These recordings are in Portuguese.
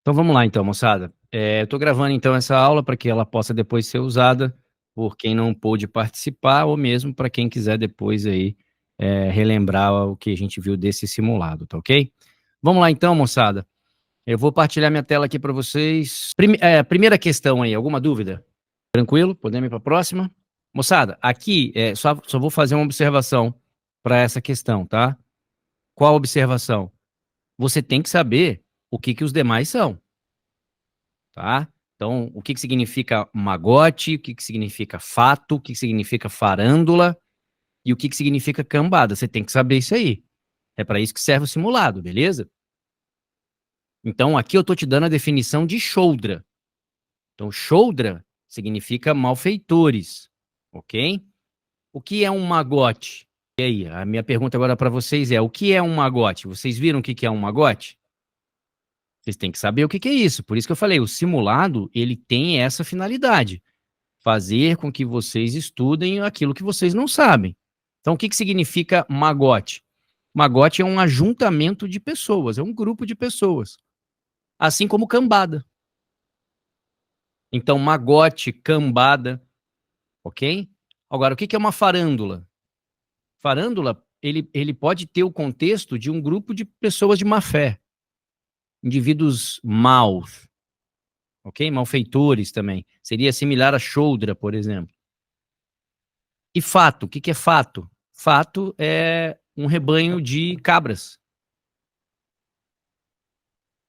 Então vamos lá então, moçada. Eu tô gravando então essa aula para que ela possa depois ser usada por quem não pôde participar ou mesmo para quem quiser depois aí relembrar o que a gente viu desse simulado, tá ok? Vamos lá então, moçada. Eu vou partilhar minha tela aqui para vocês. Primeira questão aí, alguma dúvida? Tranquilo? Podemos ir para a próxima? Moçada, aqui só vou fazer uma observação para essa questão, tá? Qual a observação? Você tem que saber o que os demais são. Tá? Então, o que significa magote, o que significa fato, o que significa farândula e o que significa cambada. Você tem que saber isso aí. É para isso que serve o simulado, beleza? Então, aqui eu tô te dando a definição de choldra. Então, choldra significa malfeitores, ok? O que é um magote? E aí, a minha pergunta agora para vocês é: o que é um magote? Vocês viram o que é um magote? Vocês têm que saber o que é isso. Por isso que eu falei, o simulado, ele tem essa finalidade. Fazer com que vocês estudem aquilo que vocês não sabem. Então, o que significa magote? Magote é um ajuntamento de pessoas, é um grupo de pessoas. Assim como cambada. Então, magote, cambada, ok? Agora, o que é uma farândula? Farândula, ele pode ter o contexto de um grupo de pessoas de má fé, indivíduos maus, ok? Malfeitores também. Seria similar a choldra, por exemplo. E fato, o que é fato? Fato é um rebanho de cabras.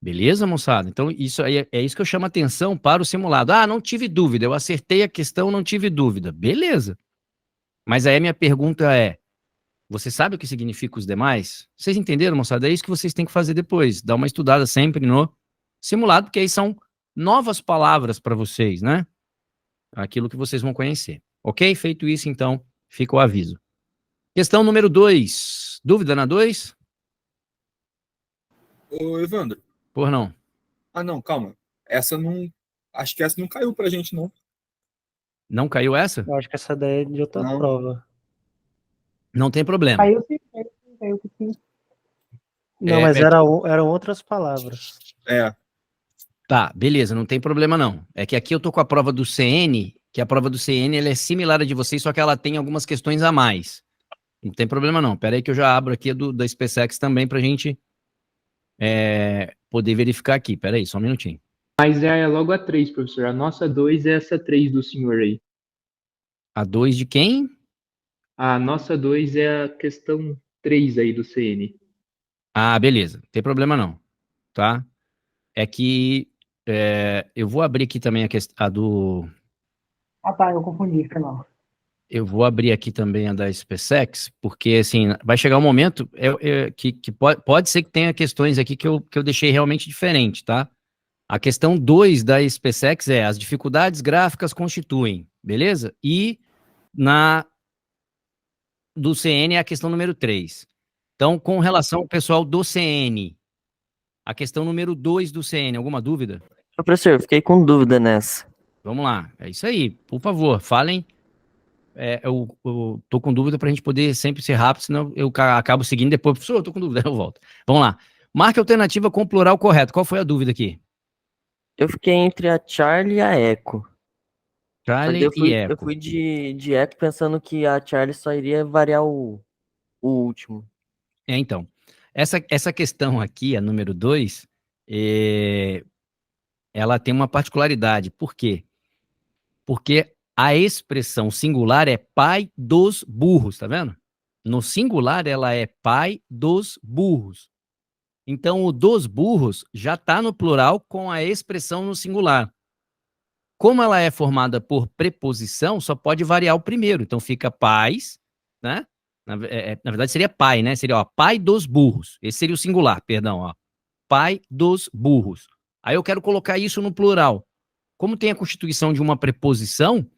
Beleza, moçada? Então, isso aí é isso que eu chamo a atenção para o simulado. Ah, não tive dúvida, eu acertei a questão, não tive dúvida. Beleza. Mas aí a minha pergunta é: você sabe o que significa os demais? Vocês entenderam, moçada? É isso que vocês têm que fazer depois. Dar uma estudada sempre no simulado, porque aí são novas palavras para vocês, né? Aquilo que vocês vão conhecer. Ok? Feito isso, então, fica o aviso. Questão número 2. Dúvida na 2? Ô, Evandro. Por não. Ah, não, calma. Essa não. Acho que essa não caiu pra gente, não. Não caiu essa? Eu acho que essa daí é de outra Não. prova. Não tem problema. Caiu sim, caiu sim. Não, mas eram outras palavras. Tá, beleza, não tem problema não. É que aqui eu tô com a prova do CN, que a prova do CN ela é similar à de vocês, só que ela tem algumas questões a mais. Não tem problema não. Pera aí que eu já abro aqui a da SpaceX também pra gente poder verificar aqui. Pera aí, só um minutinho. Mas é logo a 3, professor. A nossa 2 é essa 3 do senhor aí. A 2 de quem? A nossa 2 é a questão 3 aí do CN. Ah, beleza. Não tem problema não. Tá? É que eu vou abrir aqui também a do... Ah tá, eu confundi, foi mal. Eu vou abrir aqui também a da SpaceX, porque assim, vai chegar um momento que pode ser que tenha questões aqui que eu deixei realmente diferente, tá? A questão 2 da SpaceX é: as dificuldades gráficas constituem, beleza? E do CN é a questão número 3. Então, com relação ao pessoal do CN, a questão número 2 do CN, alguma dúvida? Professor, eu fiquei com dúvida nessa. Vamos lá, é isso aí. Por favor, falem. Eu tô com dúvida pra gente poder sempre ser rápido, senão eu acabo seguindo depois. Professor, eu tô com dúvida, eu volto. Vamos lá. Marque a alternativa com o plural correto. Qual foi a dúvida aqui? Eu fiquei entre a Charlie e a Echo. Charlie e Echo. Eu fui de Echo pensando que a Charlie só iria variar o último. Então, essa questão aqui, a número 2, ela tem uma particularidade. Por quê? Porque a expressão singular é pai dos burros, tá vendo? No singular, ela é pai dos burros. Então, o dos burros já está no plural com a expressão no singular. Como ela é formada por preposição, só pode variar o primeiro. Então, fica pais, né? Na verdade, seria pai, né? Seria, ó, pai dos burros. Esse seria o singular, perdão, ó. Pai dos burros. Aí eu quero colocar isso no plural. Como tem a constituição de uma preposição,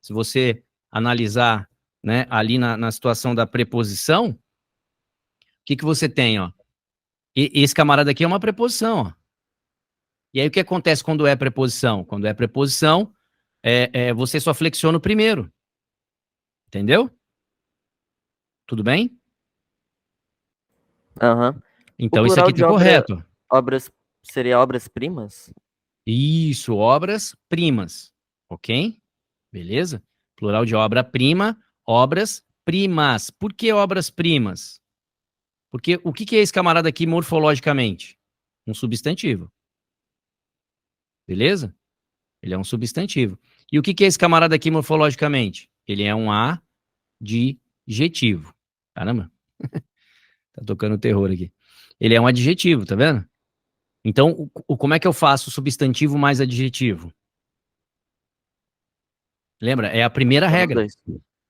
se você analisar, né, ali na situação da preposição, o que você tem, ó? Esse camarada aqui é uma preposição, ó. E aí o que acontece quando é preposição? Quando é preposição, você só flexiona o primeiro. Entendeu? Tudo bem? Aham. Então isso aqui tá correto. Obras Seria obras-primas? Isso, obras-primas, ok? Beleza? Plural de obra-prima, obras-primas. Por que obras-primas? Porque o que é esse camarada aqui morfologicamente? Um substantivo. Beleza? Ele é um substantivo. E o que é esse camarada aqui morfologicamente? Ele é um adjetivo. Caramba. Tá tocando terror aqui. Ele é um adjetivo, tá vendo? Então, como é que eu faço substantivo mais adjetivo? Lembra? É a primeira regra.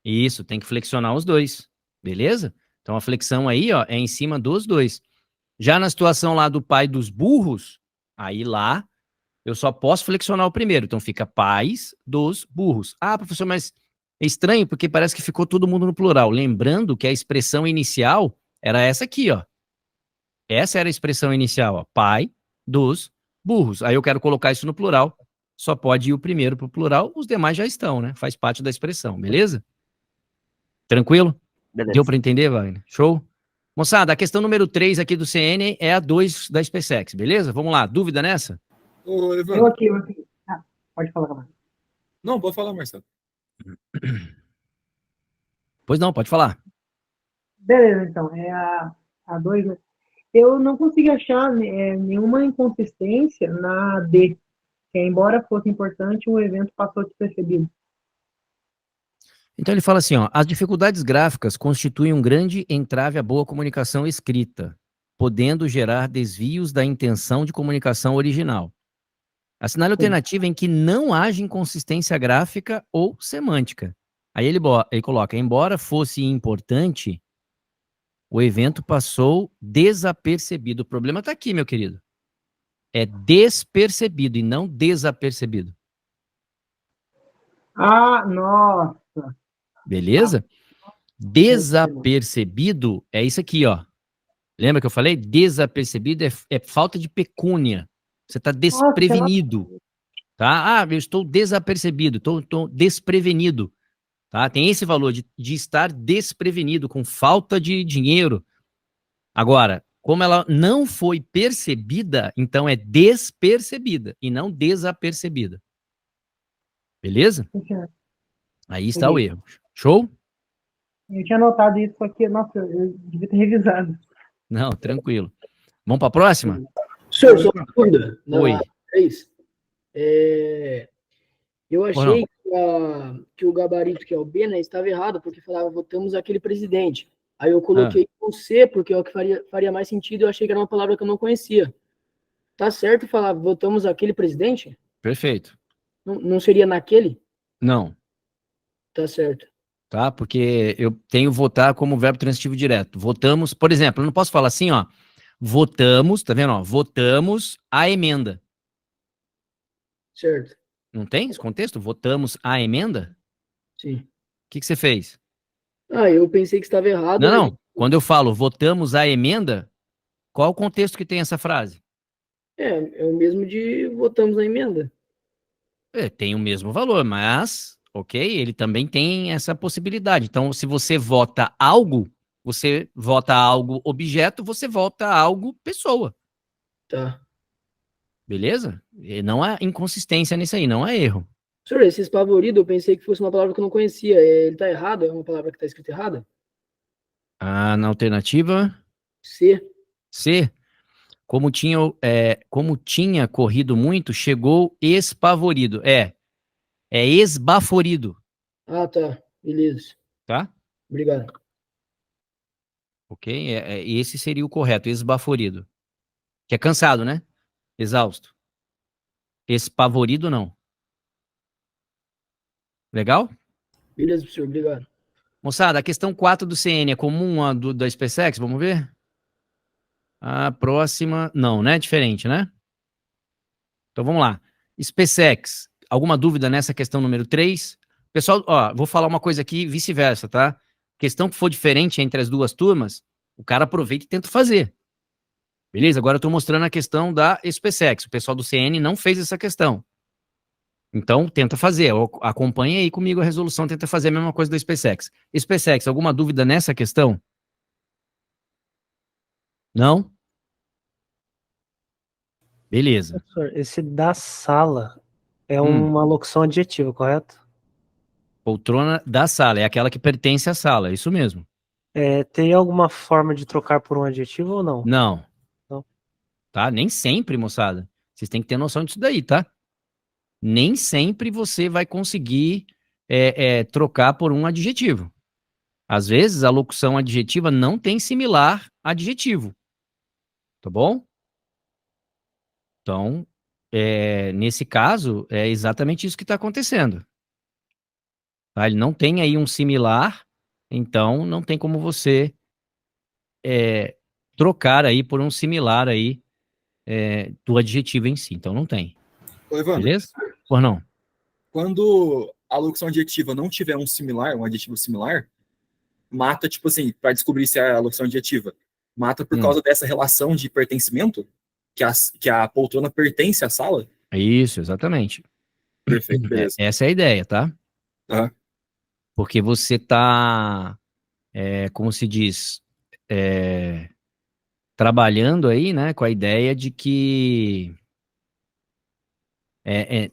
Isso, tem que flexionar os dois. Beleza? Então, a flexão aí, ó, é em cima dos dois. Já na situação lá do pai dos burros, aí lá, eu só posso flexionar o primeiro. Então, fica pais dos burros. Ah, professor, mas é estranho porque parece que ficou todo mundo no plural. Lembrando que a expressão inicial era essa aqui, ó. Essa era a expressão inicial, ó. Pai dos burros. Aí eu quero colocar isso no plural. Só pode ir o primeiro para o plural, os demais já estão, né? Faz parte da expressão, beleza? Tranquilo? Beleza. Deu para entender, Wagner? Show? Moçada, a questão número 3 aqui do CN é a 2 da SpaceX, beleza? Vamos lá, dúvida nessa? Ô, Eu Evandro. aqui. Ah, pode falar, Gabriel. Não, pode falar, Marcelo. Pois não, pode falar. Beleza, então. É a 2, né? Eu não consigo achar nenhuma inconsistência na D, que embora fosse importante, o evento passou despercebido. Então ele fala assim, ó, as dificuldades gráficas constituem um grande entrave à boa comunicação escrita, podendo gerar desvios da intenção de comunicação original. Assinale a alternativa em que não haja inconsistência gráfica ou semântica. Aí ele coloca, embora fosse importante, o evento passou desapercebido. O problema está aqui, meu querido. É despercebido e não desapercebido. Ah, nossa. Beleza? Desapercebido é isso aqui, ó. Lembra que eu falei? Desapercebido é falta de pecúnia. Você está desprevenido. Tá? Ah, eu estou desapercebido, estou desprevenido. Tá? Tem esse valor de estar desprevenido, com falta de dinheiro. Agora, como ela não foi percebida, então é despercebida e não desapercebida. Beleza? Aí está o erro. Show? Eu tinha anotado isso aqui, nossa, eu devia ter revisado. Não, tranquilo. Vamos para a próxima? Senhor, só uma dúvida. Oi. Eu achei que o gabarito, que é o B, né, estava errado, porque falava votamos aquele presidente. Aí eu coloquei o C, porque é o que faria mais sentido, eu achei que era uma palavra que eu não conhecia. Tá certo falar votamos aquele presidente? Perfeito. Não seria naquele? Não. Tá certo. Tá? Porque eu tenho votar como verbo transitivo direto. Votamos, por exemplo, eu não posso falar assim, ó. Votamos, tá vendo? Ó, votamos a emenda. Certo. Não tem esse contexto? Votamos a emenda? Sim. O que você fez? Ah, eu pensei que estava errado. Não. Quando eu falo votamos a emenda, qual o contexto que tem essa frase? É o mesmo de votamos a emenda. Tem o mesmo valor, mas, ok, ele também tem essa possibilidade. Então, se você vota algo objeto, você vota algo pessoa. Tá. Beleza? E não há inconsistência nisso aí, não há erro. Senhor, esse espavorido, eu pensei que fosse uma palavra que eu não conhecia. Ele tá errado? É uma palavra que tá escrita errada? Na alternativa C. C, como tinha corrido muito, chegou espavorido. É esbaforido. Ah, tá. Beleza. Tá? Obrigado. Ok? Esse seria o correto, esbaforido. Que é cansado, né? Exausto. Espavorido, não. Legal? Beleza, professor. Obrigado. Moçada, a questão 4 do CN é comum a da SpaceX? Vamos ver? A próxima... Não, né? Diferente, né? Então, vamos lá. SpaceX, alguma dúvida nessa questão número 3? Pessoal, ó, vou falar uma coisa aqui, vice-versa, tá? Questão que for diferente entre as duas turmas, o cara aproveita e tenta fazer. Beleza? Agora eu tô mostrando a questão da SpaceX. O pessoal do CN não fez essa questão. Então, tenta fazer. Acompanha aí comigo a resolução, tenta fazer a mesma coisa da SpaceX. SpaceX, alguma dúvida nessa questão? Não? Beleza. Professor, esse da sala é Hum. uma locução adjetiva, correto? Poltrona da sala, é aquela que pertence à sala, é isso mesmo. Tem alguma forma de trocar por um adjetivo ou não? Não. Não. Tá? Nem sempre, moçada. Vocês têm que ter noção disso daí, tá? Nem sempre você vai conseguir trocar por um adjetivo. Às vezes, a locução adjetiva não tem similar adjetivo. Tá bom? Então, nesse caso, é exatamente isso que está acontecendo. Tá? Ele não tem aí um similar, então não tem como você trocar aí por um similar aí do adjetivo em si. Então não tem. Ô, Evandro, Beleza? Por não? quando a locução adjetiva não tiver um similar, um adjetivo similar, mata, tipo assim, para descobrir se é a locução adjetiva, mata por causa dessa relação de pertencimento, que a poltrona pertence à sala. Isso, exatamente. Perfeito, beleza. Essa é a ideia, tá? Aham. Porque você tá, como se diz, trabalhando aí, né, com a ideia de que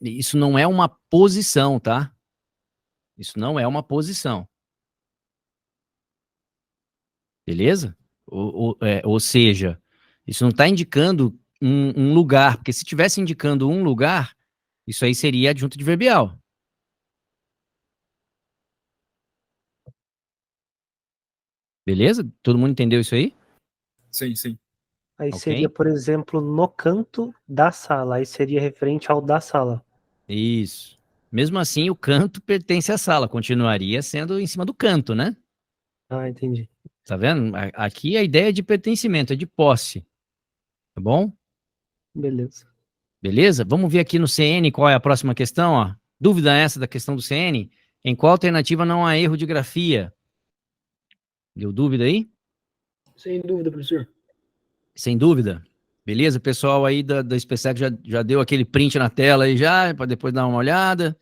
isso não é uma posição, tá? Isso não é uma posição. Beleza? Ou seja, isso não está indicando um lugar, porque se estivesse indicando um lugar, isso aí seria adjunto adverbial. Beleza? Todo mundo entendeu isso aí? Sim, sim. Aí Ok. seria, por exemplo, no canto da sala. Aí seria referente ao da sala. Isso. Mesmo assim, o canto pertence à sala, continuaria sendo em cima do canto, né? Ah, entendi. Tá vendo? Aqui a ideia é de pertencimento, é de posse. Tá bom? Beleza. Beleza? Vamos ver aqui no CN qual é a próxima questão, ó. Dúvida essa da questão do CN? Em qual alternativa não há erro de grafia? Deu dúvida aí? Sem dúvida, professor. Sem dúvida. Beleza? O pessoal aí da SpaceX já deu aquele print na tela aí já, para depois dar uma olhada.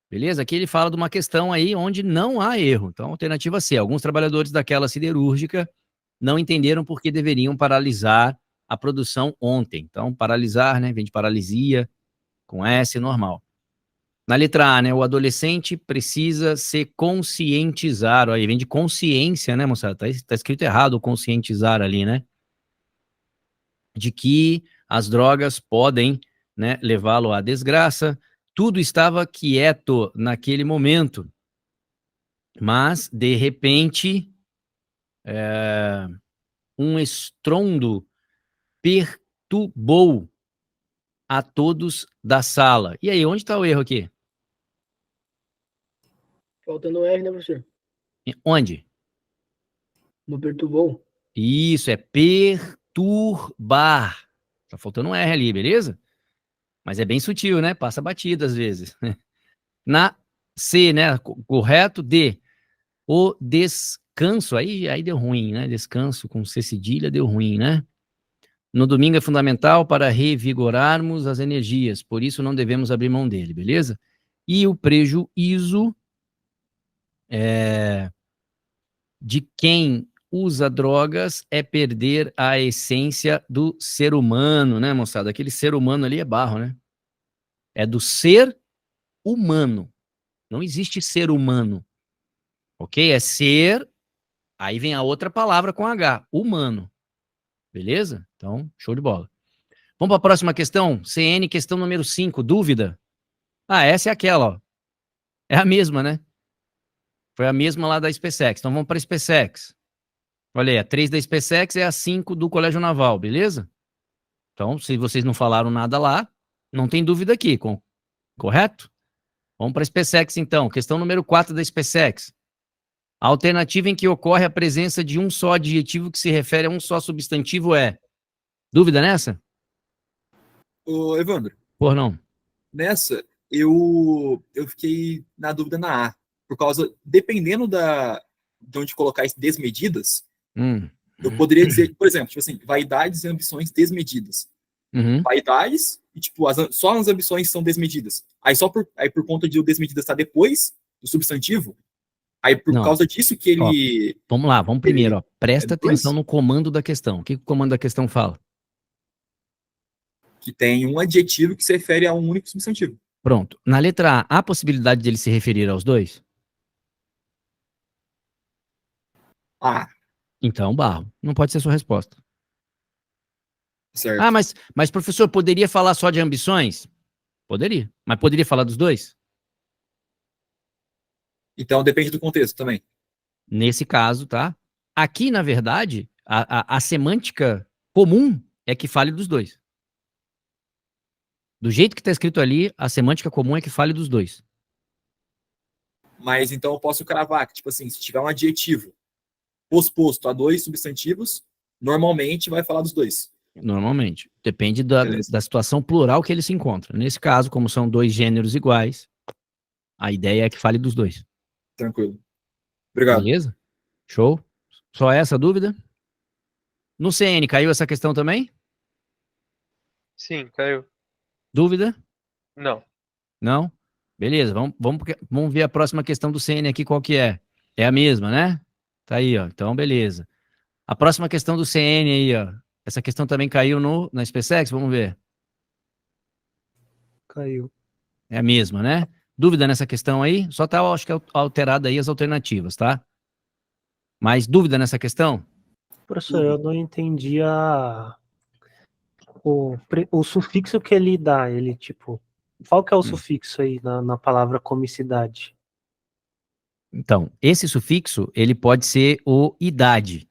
Beleza? Aqui ele fala de uma questão aí onde não há erro. Então, alternativa C. Alguns trabalhadores daquela siderúrgica não entenderam por que deveriam paralisar a produção ontem. Então, paralisar, né? Vem de paralisia, com S, normal. Na letra A, né? O adolescente precisa se conscientizar. Aí vem de consciência, né, moçada? Tá escrito errado o conscientizar ali, né? De que as drogas podem, né, levá-lo à desgraça. Tudo estava quieto naquele momento, mas, de repente, um estrondo perturbou a todos da sala. E aí, onde está o erro aqui? Faltando R, né, professor? Onde? No perturbou. Isso, é perturbar. Tá faltando um R ali, beleza? Mas é bem sutil, né? Passa batida às vezes. Na C, né? Correto. D. O descanso. Aí deu ruim, né? Descanso com C cedilha deu ruim, né? No domingo é fundamental para revigorarmos as energias, por isso não devemos abrir mão dele, beleza? E o prejuízo de quem usa drogas é perder a essência do ser humano, né, moçada? Aquele ser humano ali é barro, né? É do ser humano. Não existe ser humano, ok? É ser, aí vem a outra palavra com H, humano. Beleza? Então, show de bola. Vamos para a próxima questão? CN, questão número 5, dúvida? Ah, essa é aquela, ó. É a mesma, né? Foi a mesma lá da SpaceX. Então vamos para a SpaceX. Olha aí, a 3 da SpaceX é a 5 do Colégio Naval, beleza? Então, se vocês não falaram nada lá, não tem dúvida aqui, correto? Vamos para a SpaceX então. Questão número 4 da SpaceX. A alternativa em que ocorre a presença de um só adjetivo que se refere a um só substantivo é... Dúvida nessa? Ô, Evandro, Por não? nessa, eu fiquei na dúvida na A. Por causa, dependendo de onde colocar as desmedidas, eu poderia dizer, por exemplo, tipo assim, vaidades e ambições desmedidas. Uhum. Vaidades e, tipo, só as ambições são desmedidas. Aí por conta de o desmedida estar depois do substantivo, aí por Não. causa disso que ele... Ó, vamos lá, vamos primeiro, ó. Presta depois? atenção no comando da questão. O que o comando da questão fala? Que tem um adjetivo que se refere a um único substantivo. Pronto. Na letra A, há a possibilidade de ele se referir aos dois? Ah, Então, barro. Não pode ser sua resposta. certo. Ah, mas professor, poderia falar só de ambições? Poderia. Mas poderia falar dos dois? Então depende do contexto também. Nesse caso, tá? Aqui, na verdade, a semântica comum é que fale dos dois. Do jeito que está escrito ali, a semântica comum é que fale dos dois. Mas então eu posso cravar que, tipo assim, se tiver um adjetivo posposto a dois substantivos, normalmente vai falar dos dois. Normalmente. Depende da Beleza. situação plural que ele se encontra. Nesse caso, como são dois gêneros iguais, a ideia é que fale dos dois. Tranquilo. Obrigado. Beleza? Show? Só essa dúvida? No CN, caiu essa questão também? Sim, caiu. Dúvida? Não. Não? Beleza, vamos ver a próxima questão do CN aqui, qual que é? É a mesma, né? Tá aí, ó. Então, beleza. A próxima questão do CN aí, ó. Essa questão também caiu na SpaceX? Vamos ver. Caiu. É a mesma, né? Dúvida nessa questão aí? Só tá, acho que, alterada aí as alternativas, tá? Mais dúvida nessa questão? Professor, eu não entendi o sufixo que ele dá. Ele, tipo, qual que é o sufixo aí na palavra comicidade? Então, esse sufixo, ele pode ser o idade.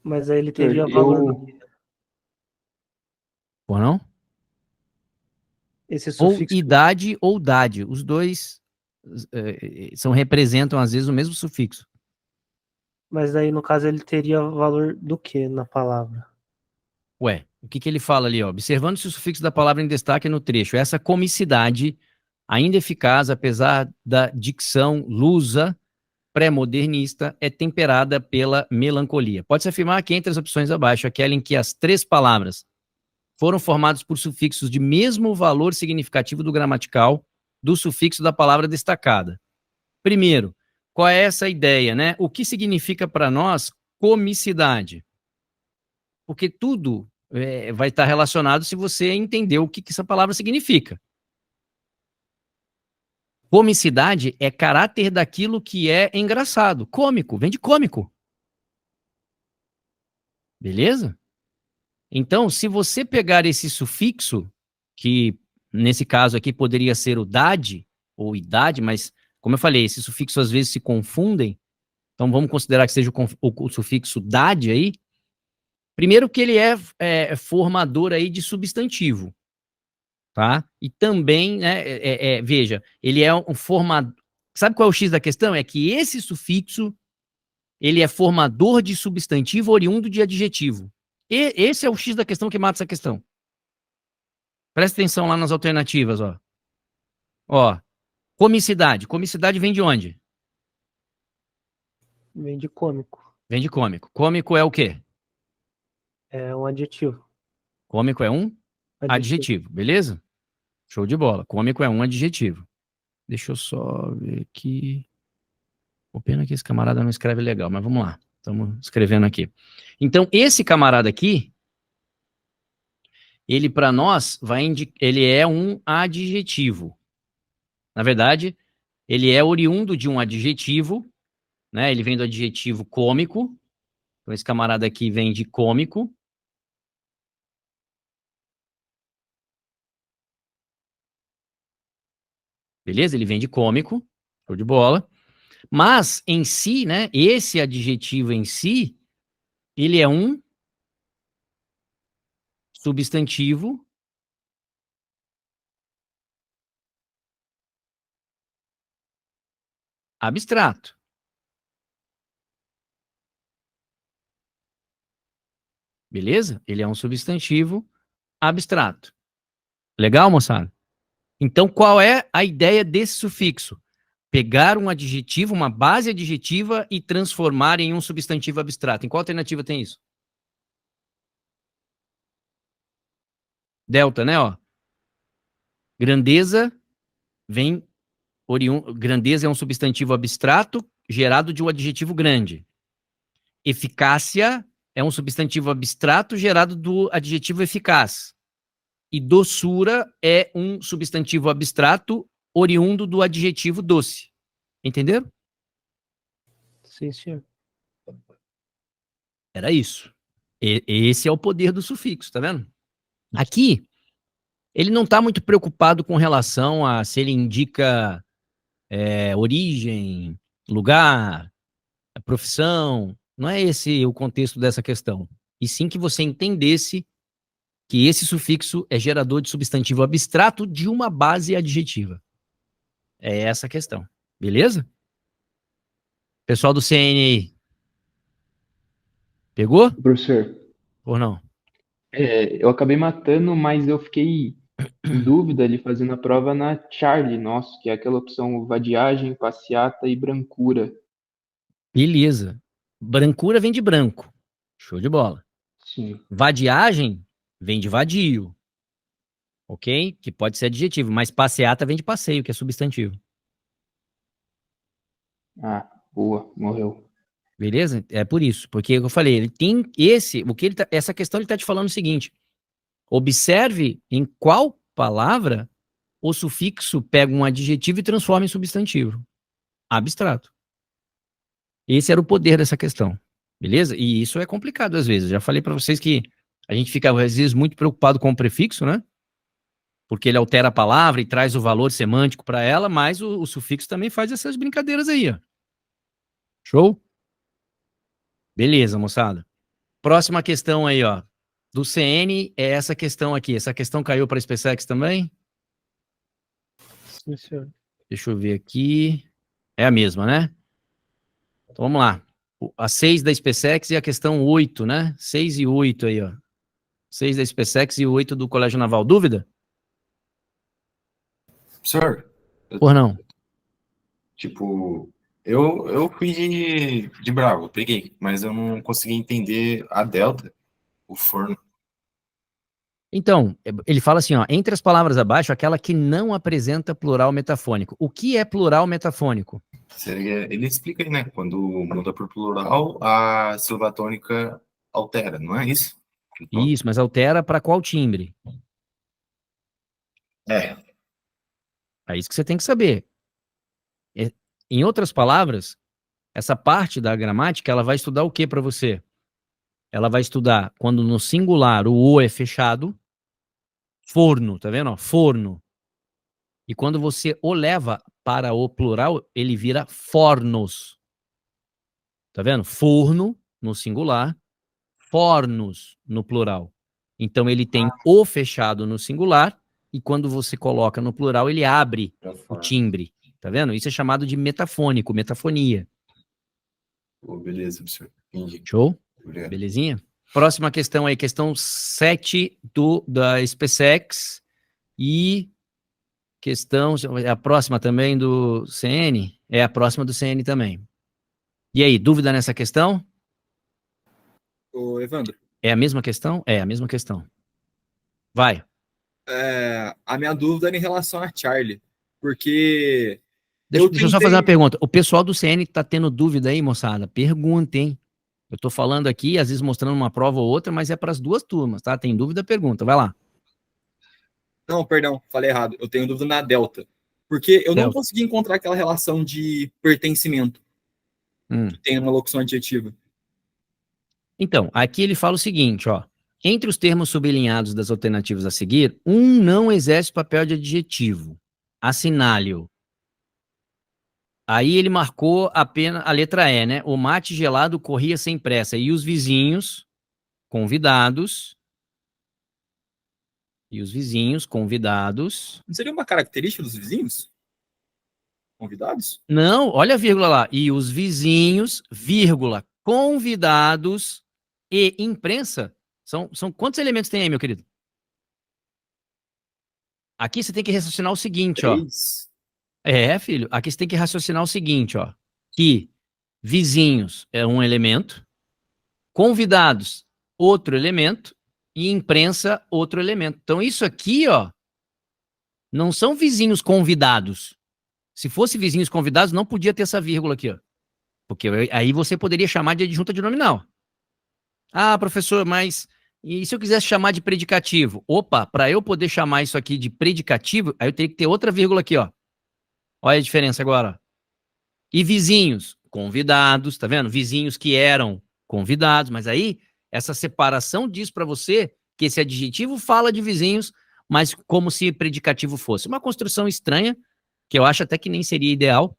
Mas aí ele teria valor. Ou não? Esse Ou sufixo. idade ou dade. Os dois representam, às vezes, o mesmo sufixo. Mas aí, no caso, ele teria valor do que na palavra? Ué, o que ele fala ali, ó? Observando-se o sufixo da palavra em destaque no trecho. Essa comicidade, ainda eficaz, apesar da dicção lusa, pré-modernista, é temperada pela melancolia. Pode-se afirmar que entre as opções abaixo, aquela em que as três palavras foram formadas por sufixos de mesmo valor significativo do gramatical do sufixo da palavra destacada. Primeiro, qual é essa ideia, né? O que significa para nós comicidade? Porque tudo vai estar relacionado se você entender o que essa palavra significa. Comicidade é caráter daquilo que é engraçado. Cômico, vem de cômico. Beleza? Então, se você pegar esse sufixo, que nesse caso aqui poderia ser o dade ou idade, mas, como eu falei, esses sufixos às vezes se confundem, então vamos considerar que seja o sufixo dade aí. Primeiro que ele é formador aí de substantivo, tá? E também, né, veja, ele é um formador. Sabe qual é o X da questão? É que esse sufixo, ele é formador de substantivo oriundo de adjetivo. E esse é o X da questão que mata essa questão. Presta atenção lá nas alternativas, ó. Ó, comicidade. Comicidade vem de onde? Vem de cômico. Vem de cômico. Cômico é o quê? É um adjetivo. Cômico é um adjetivo, beleza? Show de bola. Cômico é um adjetivo. Deixa eu só ver aqui. O pena que esse camarada não escreve legal, mas vamos lá. Estamos escrevendo aqui. Então, esse camarada aqui, ele para nós ele é um adjetivo. Na verdade, ele é oriundo de um adjetivo, né? Ele vem do adjetivo cômico. Então, esse camarada aqui vem de cômico. Beleza? Ele vem de cômico. Show de bola. Mas, em si, né? Esse adjetivo em si, ele é um substantivo abstrato. Beleza? Ele é um substantivo abstrato. Legal, moçada? Então, qual é a ideia desse sufixo? Pegar um adjetivo, uma base adjetiva e transformar em um substantivo abstrato. Em qual alternativa tem isso? Delta, né? Ó. Grandeza vem grandeza é um substantivo abstrato gerado de um adjetivo grande. Eficácia é um substantivo abstrato gerado do adjetivo eficaz. E doçura é um substantivo abstrato oriundo do adjetivo doce. Entenderam? Sim, senhor. Era isso. Esse é o poder do sufixo, tá vendo? Aqui, ele não está muito preocupado com relação a se ele indica origem, lugar, profissão. Não é esse o contexto dessa questão. E sim que você entendesse que esse sufixo é gerador de substantivo abstrato de uma base adjetiva. É essa a questão. Beleza? Pessoal do CN aí. Pegou? Professor, Ou não? eu acabei matando, mas eu fiquei em dúvida ali fazendo a prova na Charlie, nosso, que é aquela opção vadiagem, passeata e brancura. Beleza. Brancura vem de branco. Show de bola. Sim. Vadiagem vem de vadio. Ok? Que pode ser adjetivo, mas passeata vem de passeio, que é substantivo. Ah, boa, morreu. Beleza? É por isso. Porque eu falei, ele tem essa questão ele está te falando o seguinte: observe em qual palavra o sufixo pega um adjetivo e transforma em substantivo. Abstrato. Esse era o poder dessa questão. Beleza? E isso é complicado às vezes. Já falei para vocês que a gente fica às vezes muito preocupado com o prefixo, né? Porque ele altera a palavra e traz o valor semântico para ela, mas o sufixo também faz essas brincadeiras aí, ó. Show? Beleza, moçada. Próxima questão aí, ó. Do CN é essa questão aqui. Essa questão caiu para a SpaceX também? Sim, senhor. Deixa eu ver aqui. É a mesma, né? Então vamos lá. A 6 da SpaceX e a questão 8, né? 6 e 8 aí, ó. 6 da SpaceX e 8 do Colégio Naval. Dúvida? Senhor, Por não? tipo, eu fui de bravo, eu peguei, mas eu não consegui entender a delta, o forno. Então, ele fala assim, ó, entre as palavras abaixo, aquela que não apresenta plural metafônico. O que é plural metafônico? Ele explica aí, né? Quando muda por plural, a sílaba tônica altera, não é isso? Então, Isso, mas altera para qual timbre? é, É isso que você tem que saber. Em outras palavras, essa parte da gramática, ela vai estudar o que para você? Ela vai estudar quando no singular o O é fechado, forno, tá vendo? Ó, forno. E quando você o leva para o plural, ele vira fornos. Tá vendo? Forno no singular, fornos no plural. Então ele tem o fechado no singular e quando você coloca no plural, ele abre o timbre. Tá vendo? Isso é chamado de metafônico, metafonia. Pô, beleza, professor. Entendi. Show? Obrigado. Belezinha? Próxima questão aí, questão 7 da SpaceX e questão, é a próxima também do CN? É a próxima do CN também. E aí, dúvida nessa questão? Ô, Evandro, É a mesma questão? É a mesma questão. Vai. a minha dúvida era em relação a Charlie, porque Deixa eu só fazer uma pergunta. O pessoal do CN tá tendo dúvida aí, moçada? Pergunta, hein? Eu tô falando aqui, às vezes mostrando uma prova ou outra, mas é para as duas turmas, tá? Tem dúvida, pergunta. Vai lá. Não, perdão, falei errado. Eu tenho dúvida na delta. Porque eu não Delta. consegui encontrar aquela relação de pertencimento que tem uma locução adjetiva. Então, aqui ele fala o seguinte, ó. Entre os termos sublinhados das alternativas a seguir, um não exerce papel de adjetivo. Assinale-o. Aí ele marcou apenas a letra E, né? O mate gelado corria sem pressa. E os vizinhos convidados. Não seria uma característica dos vizinhos? Convidados? Não, olha a vírgula lá. E os vizinhos, vírgula, convidados e imprensa. São quantos elementos tem aí, meu querido? Aqui você tem que raciocinar o seguinte, ó. 3. Filho, aqui você tem que raciocinar o seguinte, ó. Que vizinhos é um elemento, convidados, outro elemento, e imprensa, outro elemento. Então, isso aqui, ó, não são vizinhos convidados. Se fosse vizinhos convidados, não podia ter essa vírgula aqui, ó. Porque aí você poderia chamar de adjunta de nominal. Ah, professor, mas e se eu quisesse chamar de predicativo? Opa, para eu poder chamar isso aqui de predicativo, aí eu teria que ter outra vírgula aqui, ó. Olha a diferença agora. Ó. E vizinhos, convidados, tá vendo? Vizinhos que eram convidados, mas aí essa separação diz para você que esse adjetivo fala de vizinhos, mas como se predicativo fosse. Uma construção estranha, que eu acho até que nem seria ideal.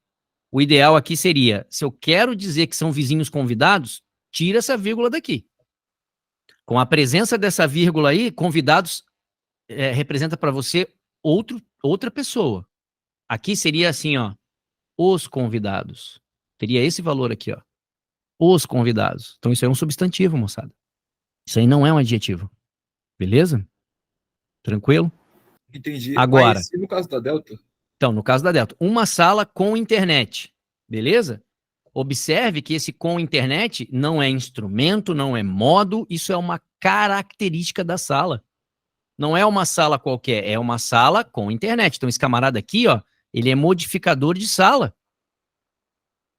O ideal aqui seria, se eu quero dizer que são vizinhos convidados, tira essa vírgula daqui. Com a presença dessa vírgula aí, convidados representa para você outra pessoa. Aqui seria assim, ó, os convidados. Teria esse valor aqui, ó. Os convidados. Então isso é um substantivo, moçada. Isso aí não é um adjetivo. Beleza? Tranquilo? Entendi. Agora. Mas e no caso da Delta? Então, no caso da Delta, uma sala com internet. Beleza? Observe que esse com internet não é instrumento, não é modo, isso é uma característica da sala. Não é uma sala qualquer, é uma sala com internet. Então, esse camarada aqui, ó, ele é modificador de sala.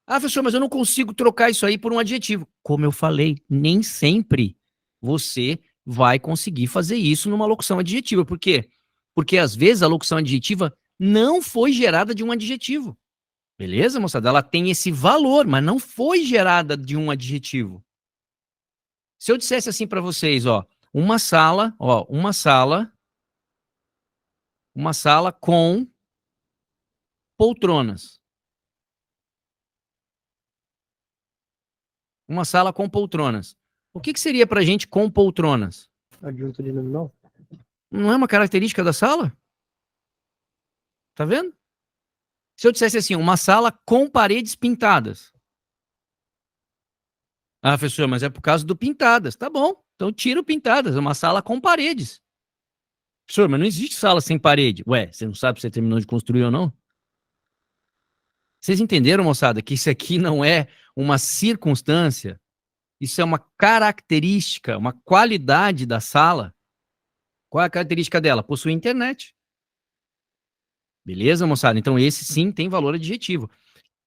Ah, professor, mas eu não consigo trocar isso aí por um adjetivo. Como eu falei, nem sempre você vai conseguir fazer isso numa locução adjetiva. Por quê? Porque, às vezes, a locução adjetiva não foi gerada de um adjetivo. Beleza, moçada? Ela tem esse valor, mas não foi gerada de um adjetivo. Se eu dissesse assim para vocês, ó, uma sala com poltronas. Uma sala com poltronas. O que seria pra gente com poltronas? Adjunto de nominal? Não é uma característica da sala? Tá vendo? Se eu dissesse assim, uma sala com paredes pintadas. Ah, professor, mas é por causa do pintadas. Tá bom, então tira o pintadas, é uma sala com paredes. Professor, mas não existe sala sem parede. Ué, você não sabe se você terminou de construir ou não? Vocês entenderam, moçada, que isso aqui não é uma circunstância, isso é uma característica, uma qualidade da sala. Qual é a característica dela? Possui internet. Beleza, moçada? Então esse sim tem valor adjetivo.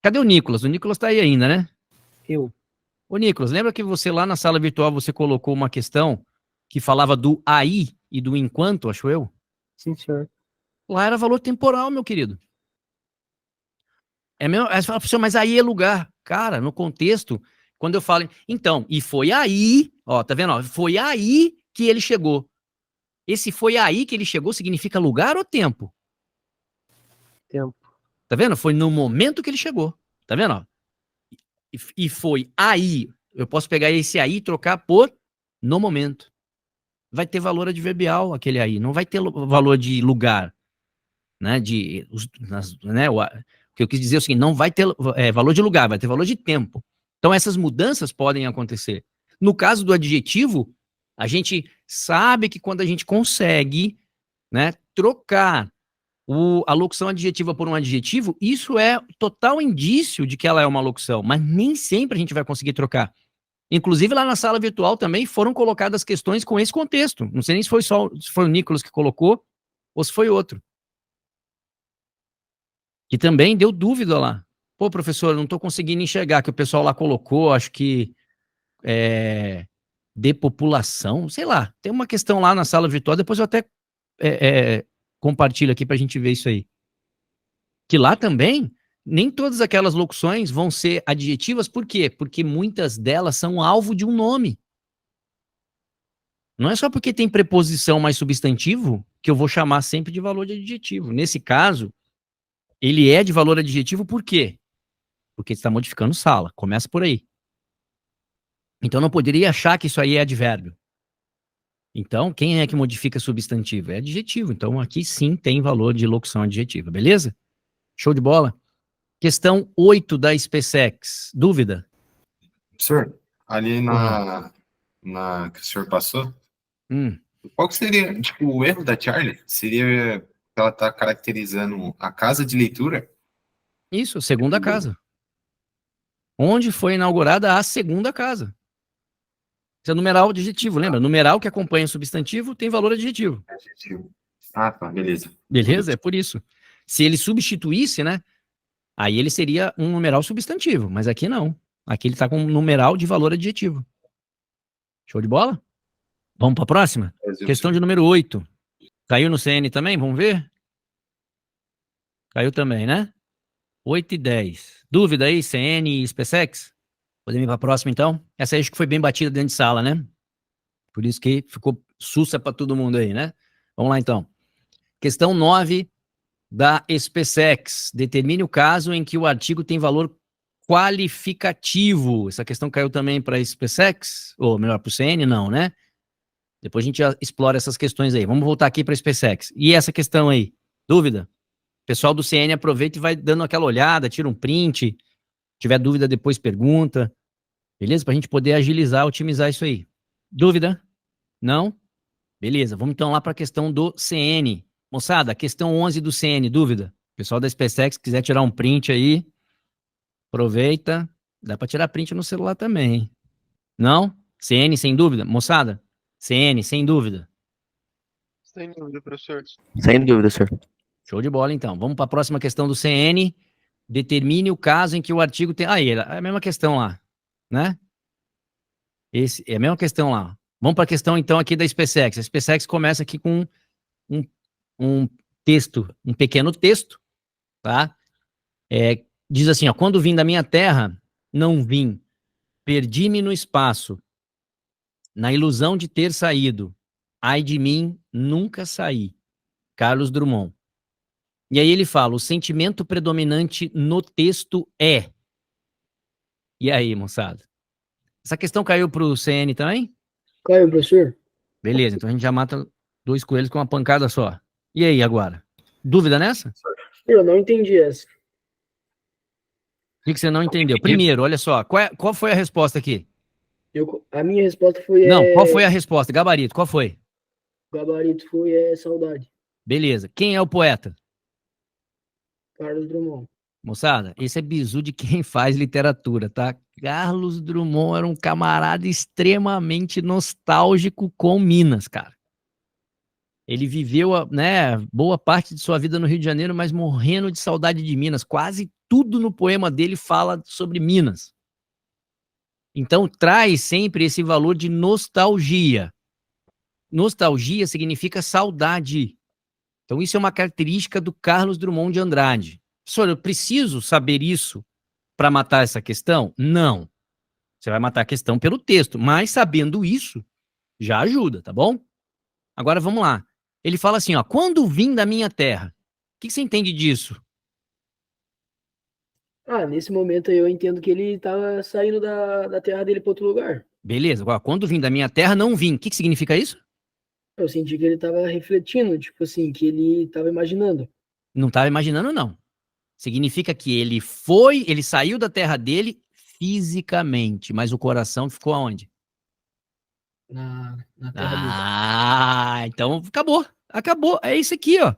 Cadê o Nicolas? O Nicolas tá aí ainda, né? Eu. Ô, Nicolas, lembra que você lá na sala virtual você colocou uma questão que falava do aí e do enquanto, acho eu? Sim, senhor. Lá era valor temporal, meu querido. É mesmo? Aí você fala, professor, mas aí é lugar. Cara, no contexto, quando eu falo, então, e foi aí, ó, tá vendo? Ó, foi aí que ele chegou. Esse foi aí que ele chegou significa lugar ou tempo? Tempo. Tá vendo? Foi no momento que ele chegou. Tá vendo? Ó? E foi aí. Eu posso pegar esse aí e trocar por no momento. Vai ter valor adverbial aquele aí. Não vai ter valor de lugar. Né? O que eu quis dizer é o seguinte, não vai ter valor de lugar, vai ter valor de tempo. Então essas mudanças podem acontecer. No caso do adjetivo, a gente sabe que quando a gente consegue, né, trocar a locução adjetiva por um adjetivo, isso é total indício de que ela é uma locução, mas nem sempre a gente vai conseguir trocar. Inclusive lá na sala virtual também foram colocadas questões com esse contexto. Não sei nem se foi o Nicolas que colocou ou se foi outro. Que também deu dúvida lá. Pô, professor, não estou conseguindo enxergar, que o pessoal lá colocou, acho que depopulação, sei lá. Tem uma questão lá na sala virtual, depois eu até compartilho aqui para a gente ver isso aí. Que lá também, nem todas aquelas locuções vão ser adjetivas, por quê? Porque muitas delas são alvo de um nome. Não é só porque tem preposição mais substantivo que eu vou chamar sempre de valor de adjetivo. Nesse caso, ele é de valor adjetivo por quê? Porque está modificando sala. Começa por aí. Então, não poderia achar que isso aí é advérbio. Então, quem é que modifica substantivo? É adjetivo. Então, aqui sim tem valor de locução adjetiva. Beleza? Show de bola? Questão 8 da SpaceX. Dúvida? Professor, ali que o senhor passou, qual que seria, tipo, o erro da Charlie? Seria que ela está caracterizando a casa de leitura? Isso, segunda casa. Onde foi inaugurada a segunda casa. Isso é numeral adjetivo, lembra? Numeral que acompanha o substantivo tem valor adjetivo. Adjetivo. Ah, tá, beleza. Beleza? É por isso. Se ele substituísse, né? Aí ele seria um numeral substantivo, mas aqui não. Aqui ele está com um numeral de valor adjetivo. Show de bola? Vamos para a próxima? Questão de número 8. Caiu no CN também? Vamos ver? Caiu também, né? 8 e 10. Dúvida aí, CN e SpaceX? Podemos ir para a próxima, então? Essa aí acho que foi bem batida dentro de sala, né? Por isso que ficou sussa para todo mundo aí, né? Vamos lá, então. Questão 9 da SpaceX. Determine o caso em que o artigo tem valor qualificativo. Essa questão caiu também para a SpaceX? Ou melhor, para o CN? Não, né? Depois a gente já explora essas questões aí. Vamos voltar aqui para a SpaceX. E essa questão aí? Dúvida? O pessoal do CN aproveita e vai dando aquela olhada, tira um print. Se tiver dúvida, depois pergunta. Beleza? Para a gente poder agilizar, otimizar isso aí. Dúvida? Não? Beleza. Vamos então lá para a questão do CN. Moçada, questão 11 do CN, dúvida? O pessoal da SpaceX quiser tirar um print aí, aproveita. Dá para tirar print no celular também, hein? Não? CN sem dúvida? Moçada, CN sem dúvida. Sem dúvida, professor. Sem dúvida, senhor. Show de bola, então. Vamos para a próxima questão do CN. Determine o caso em que o artigo tem... Aí, é a mesma questão lá, né? É a mesma questão lá. Vamos para a questão, então, aqui da SpaceX. A SpaceX começa aqui com um texto, um pequeno texto, tá? Diz assim, ó, quando vim da minha terra, não vim, perdi-me no espaço, na ilusão de ter saído, ai de mim, nunca saí. Carlos Drummond. E aí ele fala, o sentimento predominante no texto é. E aí, moçada? Essa questão caiu pro CN também? Caiu, professor? Beleza, então a gente já mata 2 coelhos com uma pancada só. E aí, agora? Dúvida nessa? Eu não entendi essa. O que você não entendeu? Primeiro, olha só, qual foi a resposta aqui? A minha resposta foi... Não, qual foi a resposta? Gabarito, qual foi? O gabarito foi saudade. Beleza, quem é o poeta? Carlos Drummond. Moçada, esse é bizu de quem faz literatura, tá? Carlos Drummond era um camarada extremamente nostálgico com Minas, cara. Ele viveu, né, boa parte de sua vida no Rio de Janeiro, mas morrendo de saudade de Minas. Quase tudo no poema dele fala sobre Minas. Então, traz sempre esse valor de nostalgia. Nostalgia significa saudade. Então, isso é uma característica do Carlos Drummond de Andrade. Professor, eu preciso saber isso para matar essa questão? Não. Você vai matar a questão pelo texto, mas sabendo isso, já ajuda, tá bom? Agora, vamos lá. Ele fala assim, ó, quando vim da minha terra. O que você entende disso? Nesse momento aí eu entendo que ele estava saindo da terra dele para outro lugar. Beleza, agora, quando vim da minha terra, não vim. O que significa isso? Eu senti que ele estava refletindo, tipo assim, que ele estava imaginando. Não estava imaginando, não. Significa que ele saiu da terra dele fisicamente, mas o coração ficou aonde? Na terra dele. Então acabou. É isso aqui, ó.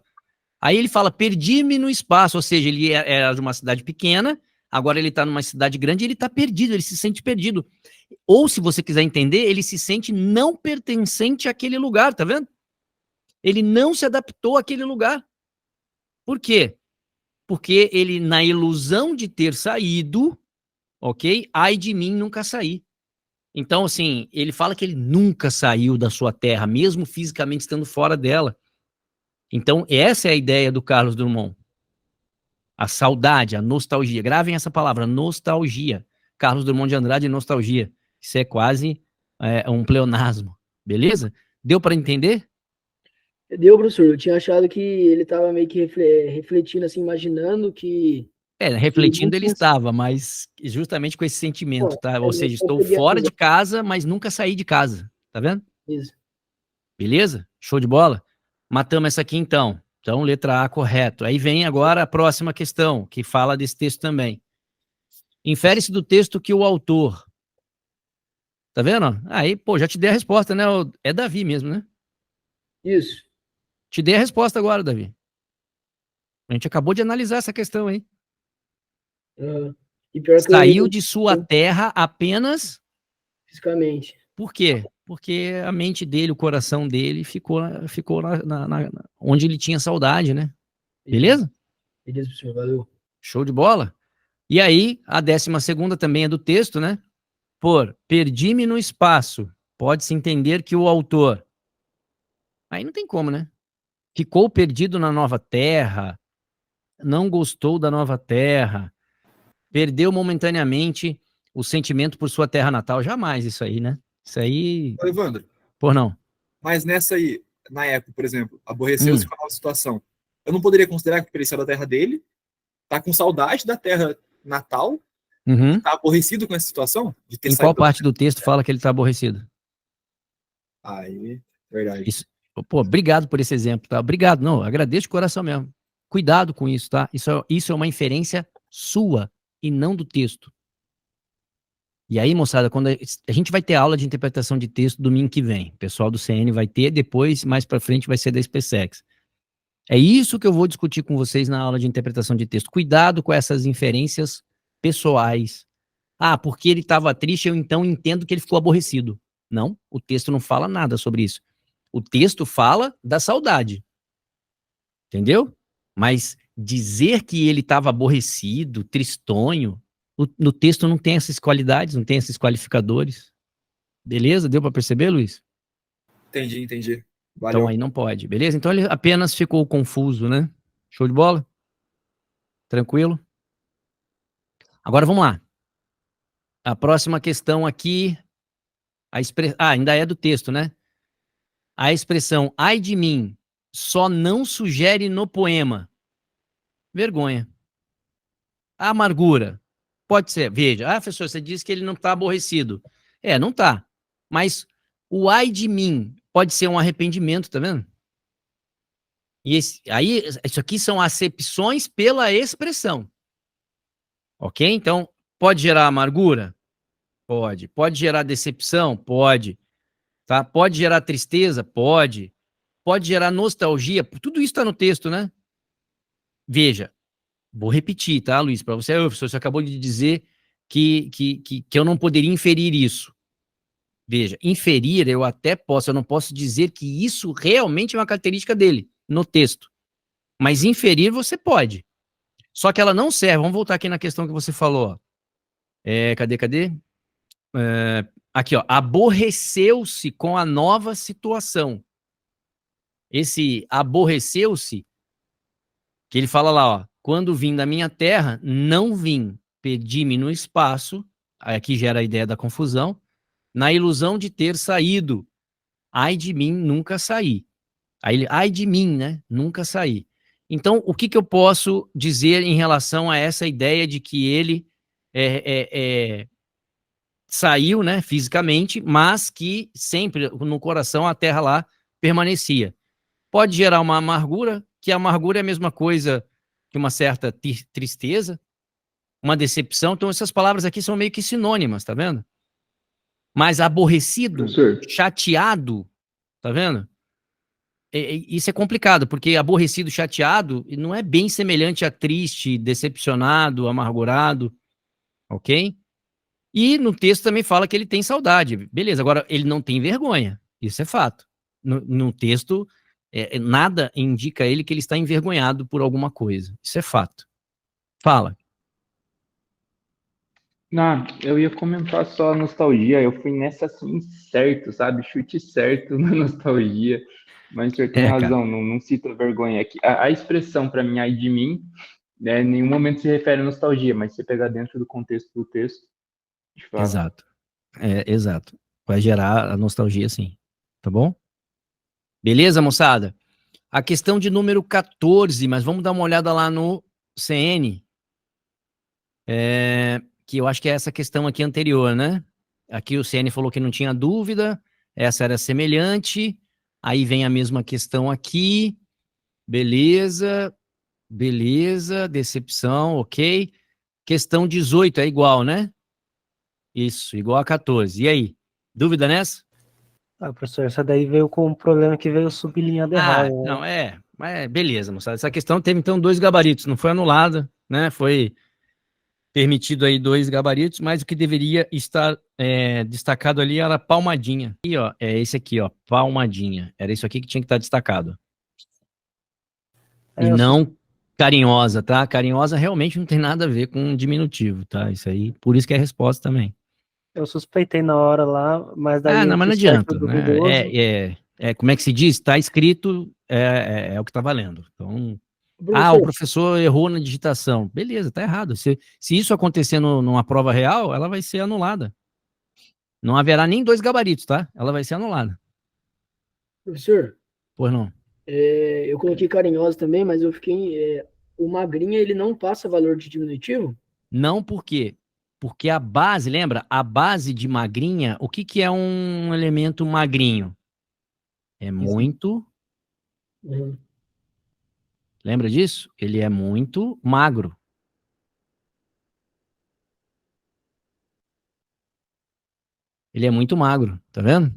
Aí ele fala, perdi-me no espaço, ou seja, ele era de uma cidade pequena, agora ele tá numa cidade grande e ele tá perdido, ele se sente perdido. Ou, se você quiser entender, ele se sente não pertencente àquele lugar, tá vendo? Ele não se adaptou àquele lugar. Por quê? Porque ele, na ilusão de ter saído, ok? Ai de mim, nunca saí. Então, assim, ele fala que ele nunca saiu da sua terra, mesmo fisicamente estando fora dela. Então, essa é a ideia do Carlos Drummond. A saudade, a nostalgia. Gravem essa palavra, nostalgia. Carlos Drummond de Andrade, nostalgia. Isso é quase um pleonasmo. Beleza? Deu para entender? Deu, professor. Eu tinha achado que ele estava meio que refletindo, assim, imaginando que... refletindo ele estava, mas justamente com esse sentimento, tá? Ou seja, estou fora de casa, mas nunca saí de casa. Tá vendo? Isso. Beleza? Show de bola? Matamos essa aqui, então. Então, letra A, correto. Aí vem agora a próxima questão, que fala desse texto também. Infere-se do texto que o autor... Tá vendo? Aí, pô, já te dei a resposta, né? É Davi mesmo, né? Isso. Te dei a resposta agora, Davi. A gente acabou de analisar essa questão aí. E pior que saiu de sua terra apenas... fisicamente. Por quê? Porque a mente dele, o coração dele ficou onde ele tinha saudade, né? Beleza? Beleza, professor. Valeu. Show de bola. E aí, a 12ª também é do texto, né? Perdi-me no espaço. pode-se entender que o autor... Aí não tem como, né? Ficou perdido na nova terra, não gostou da nova terra, perdeu momentaneamente o sentimento por sua terra natal. Jamais isso aí, né? Isso aí... Ô, Evandro, Por não. mas nessa aí, na época, por exemplo, aborreceu-se com a nova situação. Eu não poderia considerar que ele saiu da terra dele, tá com saudade da terra natal, tá aborrecido com essa situação? De ter Em qual parte do texto fala que ele tá aborrecido? Aí, verdade. Isso, pô, obrigado por esse exemplo, tá? Obrigado, não, agradeço de coração mesmo. Cuidado com isso, tá? Isso é uma inferência sua e não do texto. E aí, moçada, quando a gente vai ter aula de interpretação de texto domingo que vem, o pessoal do CN vai ter, depois, mais pra frente, vai ser da SpaceX. É isso que eu vou discutir com vocês na aula de interpretação de texto. Cuidado com essas inferências pessoais. Ah, porque ele estava triste, eu então entendo que ele ficou aborrecido. Não, o texto não fala nada sobre isso. O texto fala da saudade. Entendeu? Mas dizer que ele estava aborrecido, tristonho, no texto não tem essas qualidades, não tem esses qualificadores. Beleza? Deu para perceber, Luiz? Entendi. Valeu. Então aí não pode, beleza? Então ele apenas ficou confuso, né? Show de bola? Tranquilo? Agora vamos lá. A próxima questão aqui, ainda é do texto, né? A expressão ai de mim só não sugere no poema vergonha. A amargura pode ser, veja, professor, você disse que ele não está aborrecido. Não tá. Mas o ai de mim pode ser um arrependimento, tá vendo? E aí, isso aqui são acepções pela expressão. Ok? Então, pode gerar amargura? Pode. Pode gerar decepção? Pode. Tá? Pode gerar tristeza? Pode. Pode gerar nostalgia? Tudo isso está no texto, né? Veja, vou repetir, tá, Luiz? Para você, professor, você acabou de dizer que eu não poderia inferir isso. Veja, inferir eu até posso, eu não posso dizer que isso realmente é uma característica dele, no texto. Mas inferir você pode. Só que ela não serve, vamos voltar aqui na questão que você falou. Cadê? Aqui, ó, aborreceu-se com a nova situação. Esse aborreceu-se, que ele fala lá, ó, quando vim da minha terra, não vim, perdi-me no espaço, aqui gera a ideia da confusão, na ilusão de ter saído. Ai de mim, nunca saí. Aí, ai de mim, né? Nunca saí. Então, o que eu posso dizer em relação a essa ideia de que ele saiu, né, fisicamente, mas que sempre no coração a terra lá permanecia? Pode gerar uma amargura, que a amargura é a mesma coisa que uma certa tristeza, uma decepção. Então, essas palavras aqui são meio que sinônimas, tá vendo? Mas aborrecido, chateado, tá vendo? Isso é complicado, porque aborrecido, chateado, não é bem semelhante a triste, decepcionado, amargurado, ok? E no texto também fala que ele tem saudade. Beleza, agora ele não tem vergonha, isso é fato. No texto, nada indica a ele que ele está envergonhado por alguma coisa, isso é fato. Fala. Não, eu ia comentar só a nostalgia, eu fui nessa assim, certo, sabe? Chute certo na nostalgia, mas o senhor tem razão, não cita vergonha aqui. A expressão para mim, ai de mim, né, em nenhum momento se refere à nostalgia, mas se pegar dentro do contexto do texto, de fato. Exato, exato. Vai gerar a nostalgia, sim, tá bom? Beleza, moçada? A questão de número 14, mas vamos dar uma olhada lá no CN, que eu acho que é essa questão aqui anterior, né? Aqui o CN falou que não tinha dúvida, essa era semelhante, aí vem a mesma questão aqui, beleza, decepção, ok. Questão 18 é igual, né? Isso, igual a 14. E aí, dúvida nessa? Professor, essa daí veio com um problema que veio sublinhado errado. Não, mas beleza, moçada. Essa questão teve então 2 gabaritos, não foi anulada, né? Foi permitido aí 2 gabaritos, mas o que deveria estar destacado ali era palmadinha. E ó, é esse aqui, ó, palmadinha. Era isso aqui que tinha que estar destacado. E não carinhosa, tá? Carinhosa realmente não tem nada a ver com diminutivo, tá? Isso aí, por isso que é a resposta também. Eu suspeitei na hora lá, mas daí Não, mas não entre certo adianta, e né? duvidoso. Como é que se diz? Está escrito, é o que está valendo. Então, o Professor, professor errou na digitação. Beleza, tá errado. Se isso acontecer numa prova real, ela vai ser anulada. Não haverá nem 2 gabaritos, tá? Ela vai ser anulada. professor, Pois não. eu coloquei carinhosa também, mas eu fiquei. O magrinha, ele não passa valor de diminutivo? Não por quê? Porque a base, lembra? A base de magrinha, o que que é um elemento magrinho? É muito. Uhum. Lembra disso? Ele é muito magro. Ele é muito magro, tá vendo?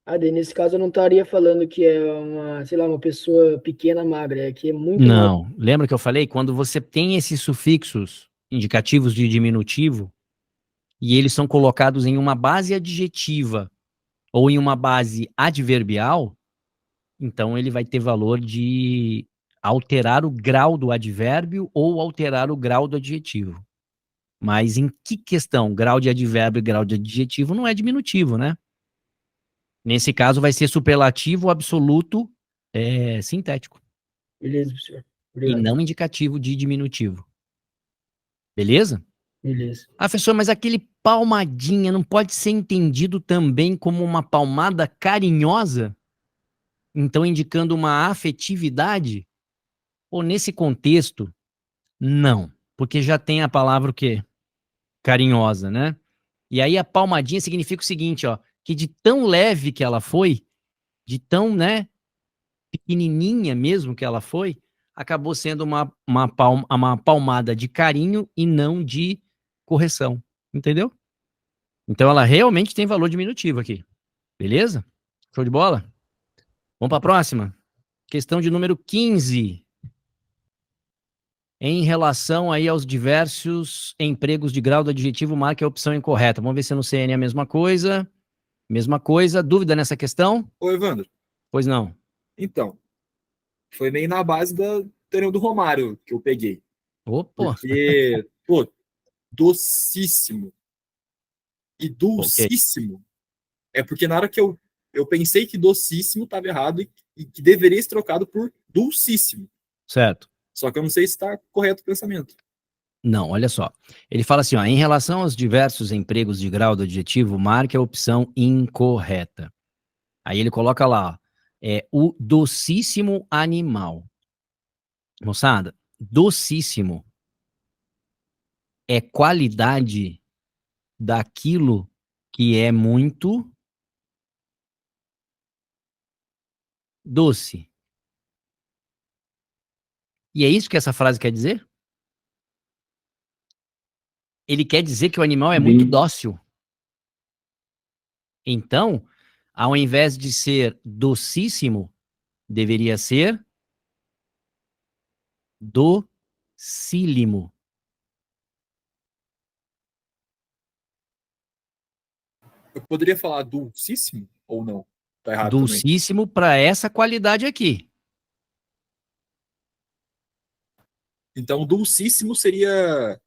Daí nesse caso eu não estaria falando que é uma, sei lá, uma pessoa pequena, magra, é que é muito magra. Não. Lembra que eu falei? Quando você tem esses sufixos indicativos de diminutivo e eles são colocados em uma base adjetiva ou em uma base adverbial, então ele vai ter valor de alterar o grau do advérbio ou alterar o grau do adjetivo. Mas em que questão? Grau de advérbio e grau de adjetivo não é diminutivo, né? Nesse caso vai ser superlativo absoluto sintético Beleza, professor. e Obrigado. não indicativo de diminutivo. Beleza? Beleza. Professor, mas aquele palmadinha não pode ser entendido também como uma palmada carinhosa? Então indicando uma afetividade? Ou nesse contexto, não. Porque já tem a palavra o quê? Carinhosa, né? E aí a palmadinha significa o seguinte, ó, que de tão leve que ela foi, de tão, né, pequenininha mesmo que ela foi, acabou sendo uma palmada de carinho e não de correção. Entendeu? Então ela realmente tem valor diminutivo aqui. Beleza? Show de bola? Vamos para a próxima. Questão de número 15. Em relação aí aos diversos empregos de grau do adjetivo, marque a opção incorreta. Vamos ver se no CN é a mesma coisa. Mesma coisa. Dúvida nessa questão? Ô, Evandro, Pois não. então, foi meio na base do treino do Romário que eu peguei. Opa, Porque, pô, docíssimo e ok. dulcíssimo. É porque na hora que eu pensei que docíssimo estava errado e que deveria ser trocado por dulcíssimo. Certo. Só que eu não sei se está correto o pensamento. Não, olha só. Ele fala assim, ó, em relação aos diversos empregos de grau do adjetivo, marque a opção incorreta. Aí ele coloca lá, o docíssimo animal. Moçada, docíssimo é qualidade daquilo que é muito doce. E é isso que essa frase quer dizer? Ele quer dizer que o animal é muito Bem, dócil. Então, ao invés de ser docíssimo, deveria ser docílimo. Eu poderia falar dulcíssimo ou não? Tá errado também. Dulcíssimo para essa qualidade aqui. Então, dulcíssimo seria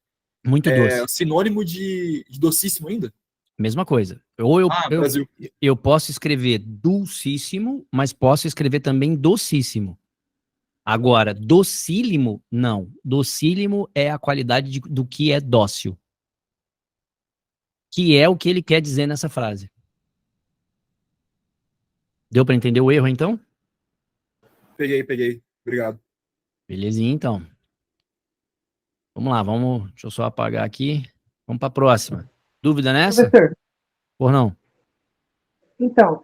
Muito doce. sinônimo de docíssimo ainda? Mesma coisa. Ou Brasil. eu posso escrever dulcíssimo, mas posso escrever também docíssimo. Agora, docílimo, não. Docílimo é a qualidade do que é dócil. Que é o que ele quer dizer nessa frase. Deu para entender o erro, então? Peguei. Obrigado. Belezinha, então. Vamos lá, deixa eu só apagar aqui. Vamos para a próxima. Dúvida nessa? Professor, Ou não? então,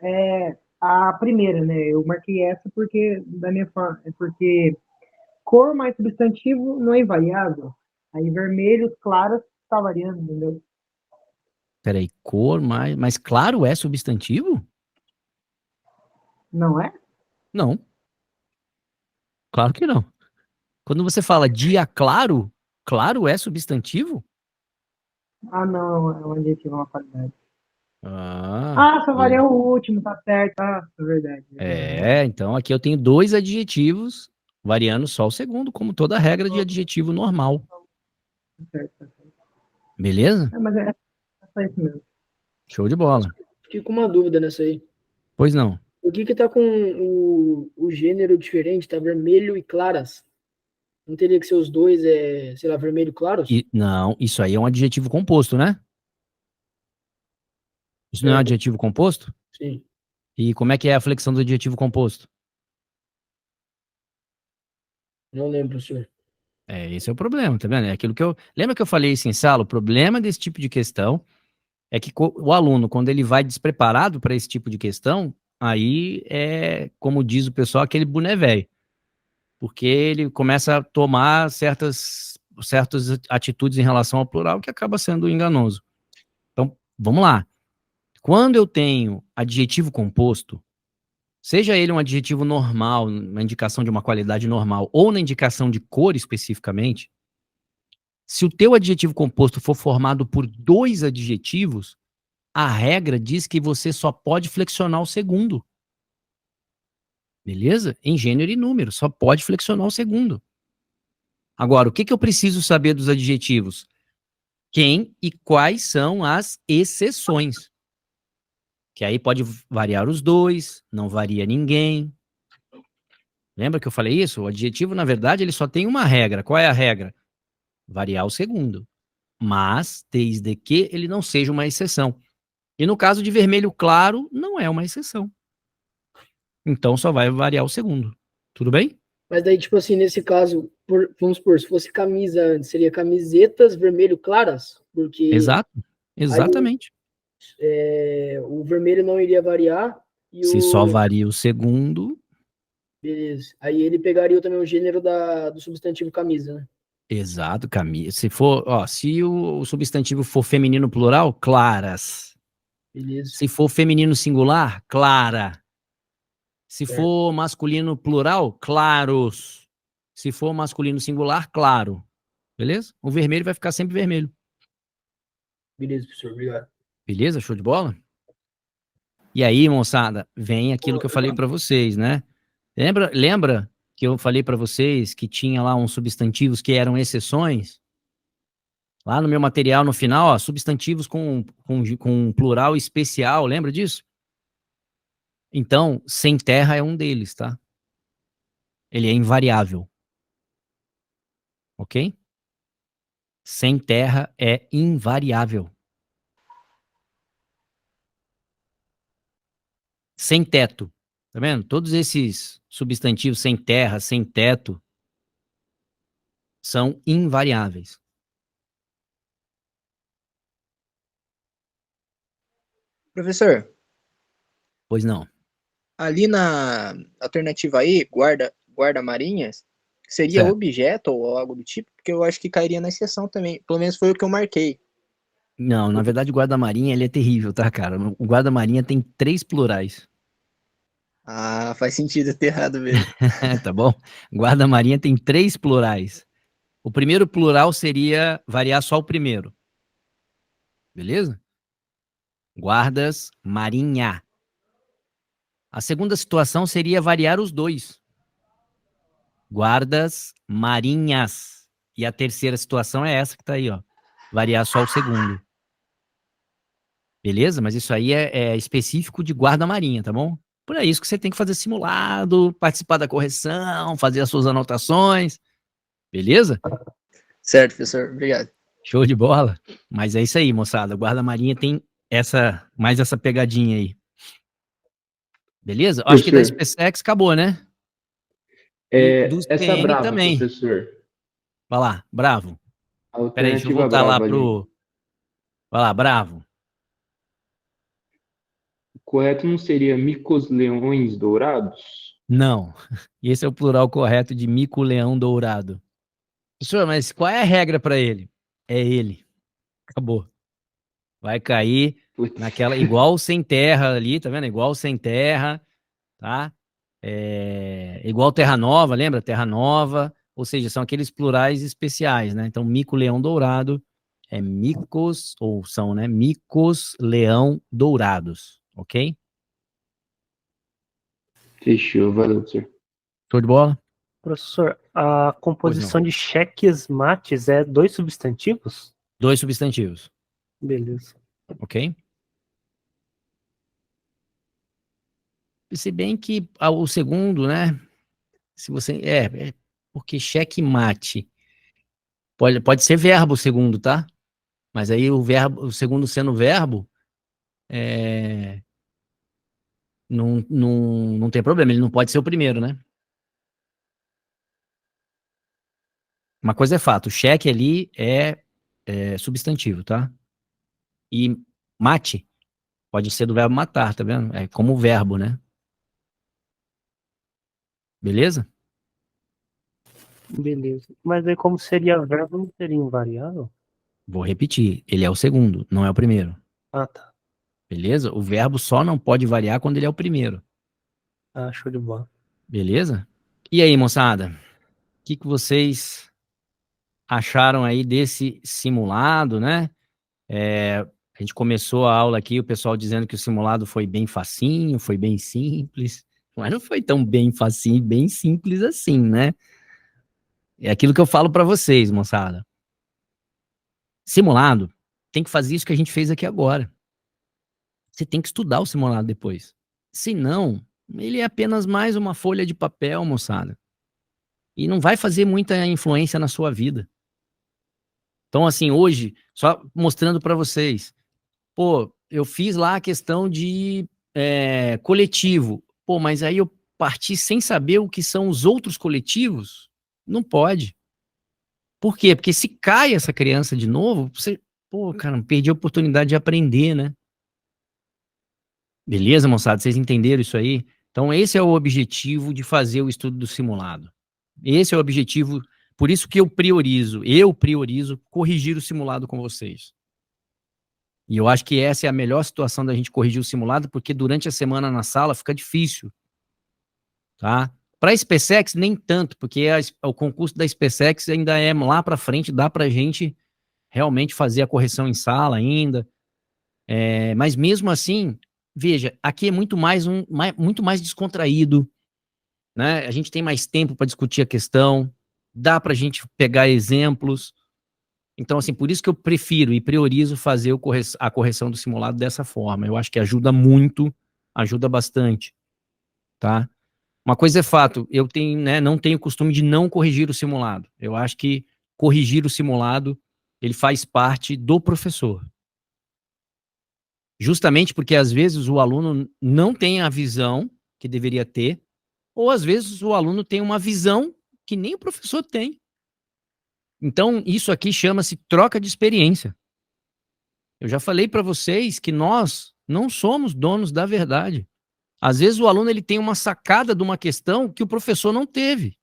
a primeira, né? Eu marquei essa porque, da minha forma, porque cor mais substantivo não é invariável. Aí vermelhos, claros, está variando, entendeu? Peraí, cor mais... Mas claro é substantivo? Não é? Não. Claro que não. Quando você fala dia claro, claro é substantivo? Ah, não, é um adjetivo, é uma qualidade. Só Beleza. varia o último, tá certo. É verdade. Então aqui eu tenho 2 adjetivos, variando só o segundo, como toda regra de adjetivo normal. Tá certo. Beleza? Mas é só isso mesmo. Show de bola. Fiquei com uma dúvida nessa aí. Pois não. Por que tá com o gênero diferente? Tá vermelho e claras. Não teria que ser os dois, sei lá, vermelho e claros? Não, isso aí é um adjetivo composto, né? Isso não é um adjetivo composto? Sim. E como é que é a flexão do adjetivo composto? Não lembro, professor. Esse é o problema, tá vendo? É aquilo que eu... Lembra que eu falei isso em sala? O problema desse tipo de questão é que o aluno, quando ele vai despreparado para esse tipo de questão, aí é, como diz o pessoal, aquele boné velho. Porque ele começa a tomar certas atitudes em relação ao plural que acaba sendo enganoso. Então, vamos lá. Quando eu tenho adjetivo composto, seja ele um adjetivo normal, na indicação de uma qualidade normal, ou na indicação de cor especificamente, se o teu adjetivo composto for formado por 2 adjetivos, a regra diz que você só pode flexionar o segundo. Beleza? Em gênero e número, só pode flexionar o segundo. Agora, o que eu preciso saber dos adjetivos? Quem e quais são as exceções. Que aí pode variar os 2, não varia ninguém. Lembra que eu falei isso? O adjetivo, na verdade, ele só tem uma regra. Qual é a regra? Variar o segundo. Mas, desde que ele não seja uma exceção. E no caso de vermelho claro, não é uma exceção. Então, só vai variar o segundo. Tudo bem? Mas daí, tipo assim, nesse caso, vamos supor, se fosse camisa antes, seria camisetas vermelho claras? Porque Exato. Exatamente. o vermelho não iria variar. E se só varia o segundo... Beleza. Aí ele pegaria também o gênero do substantivo camisa, né? Exato, camisa. Se for, se o substantivo for feminino plural, claras. Beleza. Se for feminino singular, clara. Se for masculino plural, claros. Se for masculino singular, claro. Beleza? O vermelho vai ficar sempre vermelho. Beleza, professor. Obrigado. Beleza? Show de bola? E aí, moçada, vem aquilo que eu falei para vocês, né? Lembra que eu falei para vocês que tinha lá uns substantivos que eram exceções? Lá no meu material, no final, substantivos com plural especial, lembra disso? Então, sem terra é um deles, tá? Ele é invariável. Ok? Sem terra é invariável. Sem teto. Tá vendo? Todos esses substantivos sem terra, sem teto, são invariáveis. Professor. Pois não. Ali na alternativa aí, guarda-marinhas, seria objeto ou algo do tipo? Porque eu acho que cairia na exceção também. Pelo menos foi o que eu marquei. Não, na verdade o guarda-marinha ele é terrível, tá, cara? O guarda-marinha tem 3 plurais. Ah, faz sentido ter errado mesmo. Tá bom? Guarda-marinha tem 3 plurais. O primeiro plural seria variar só o primeiro. Beleza? Guardas marinha. A segunda situação seria variar os 2. Guardas marinhas. E a terceira situação é essa que tá aí, ó. Variar só o segundo. Beleza? Mas isso aí é específico de guarda-marinha, tá bom? Por isso que você tem que fazer simulado, participar da correção, fazer as suas anotações. Beleza? Certo, professor. Obrigado. Show de bola. Mas é isso aí, moçada. Guarda-marinha tem mais essa pegadinha aí. Beleza? Acho que da SpaceX acabou, né? Essa brava, também. Professor. Vai lá, bravo. Peraí, deixa eu voltar lá pro... Vai lá, bravo. O correto não seria micos-leões dourados? Não. Esse é o plural correto de mico-leão dourado. Professor, mas qual é a regra para ele? É ele. Acabou. Vai cair naquela... Igual sem terra ali, tá vendo? Igual sem terra, tá? Igual terra nova, lembra? Terra nova. Ou seja, são aqueles plurais especiais, né? Então, mico-leão dourado é micos, ou são, né? Micos-leão dourados. Ok? Fechou, valeu, professor. Show de bola? Professor, a composição de cheques mates é 2 substantivos? 2 substantivos. Beleza. Ok? Se bem que o segundo, né? Se você. Porque checkmate. Pode ser verbo o segundo, tá? Mas aí o segundo sendo verbo, não tem problema, ele não pode ser o primeiro, né? Uma coisa é fato, o cheque ali é substantivo, tá? E mate pode ser do verbo matar, tá vendo? É como verbo, né? Beleza? Beleza. Mas aí como seria verbo, não seria invariável? Vou repetir, ele é o segundo, não é o primeiro. Ah, tá. Beleza? O verbo só não pode variar quando ele é o primeiro. Ah, show de bola. Beleza? E aí, moçada? O que vocês acharam aí desse simulado, né? A gente começou a aula aqui, o pessoal dizendo que o simulado foi bem facinho, foi bem simples. Mas não foi tão bem facinho, bem simples assim, né? É aquilo que eu falo para vocês, moçada. Simulado, tem que fazer isso que a gente fez aqui agora. Você tem que estudar o simulado depois. Senão, ele é apenas mais uma folha de papel, moçada. E não vai fazer muita influência na sua vida. Então, assim, hoje, só mostrando para vocês, pô, eu fiz lá a questão de coletivo. Pô, mas aí eu parti sem saber o que são os outros coletivos? Não pode. Por quê? Porque se cai essa criança de novo, você, pô, cara, perdi a oportunidade de aprender, né? Beleza, moçada? Vocês entenderam isso aí? Então, esse é o objetivo de fazer o estudo do simulado. Esse é o objetivo, por isso que eu priorizo corrigir o simulado com vocês. E eu acho que essa é a melhor situação da gente corrigir o simulado, porque durante a semana na sala fica difícil, tá? Para a SpaceX, nem tanto, porque o concurso da SpaceX ainda é lá para frente, dá para a gente realmente fazer a correção em sala ainda. Mas mesmo assim, veja, aqui é muito mais descontraído, né? A gente tem mais tempo para discutir a questão, dá para a gente pegar exemplos. Então, assim, por isso que eu prefiro e priorizo fazer a correção do simulado dessa forma. Eu acho que ajuda muito, ajuda bastante, tá? Uma coisa é fato, eu tenho, né, não tenho costume de não corrigir o simulado. Eu acho que corrigir o simulado, ele faz parte do professor. Justamente porque, às vezes, o aluno não tem a visão que deveria ter, ou, às vezes, o aluno tem uma visão que nem o professor tem. Então, isso aqui chama-se troca de experiência. Eu já falei para vocês que nós não somos donos da verdade. Às vezes o aluno ele tem uma sacada de uma questão que o professor não teve.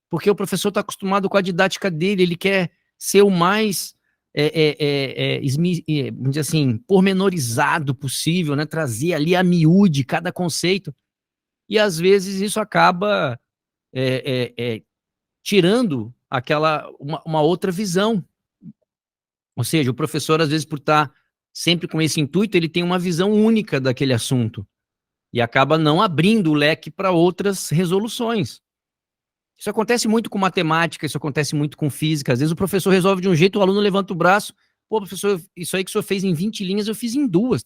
Porque o professor está acostumado com a didática dele, ele quer ser o mais, vamos dizer assim, pormenorizado possível, né? Trazer ali a miúde cada conceito. E às vezes isso acaba tirando uma outra visão. Ou seja, o professor, às vezes, por estar sempre com esse intuito, ele tem uma visão única daquele assunto e acaba não abrindo o leque para outras resoluções. Isso acontece muito com matemática, isso acontece muito com física. Às vezes o professor resolve de um jeito, o aluno levanta o braço, pô, professor, isso aí que o senhor fez em 20 linhas, eu fiz em 2.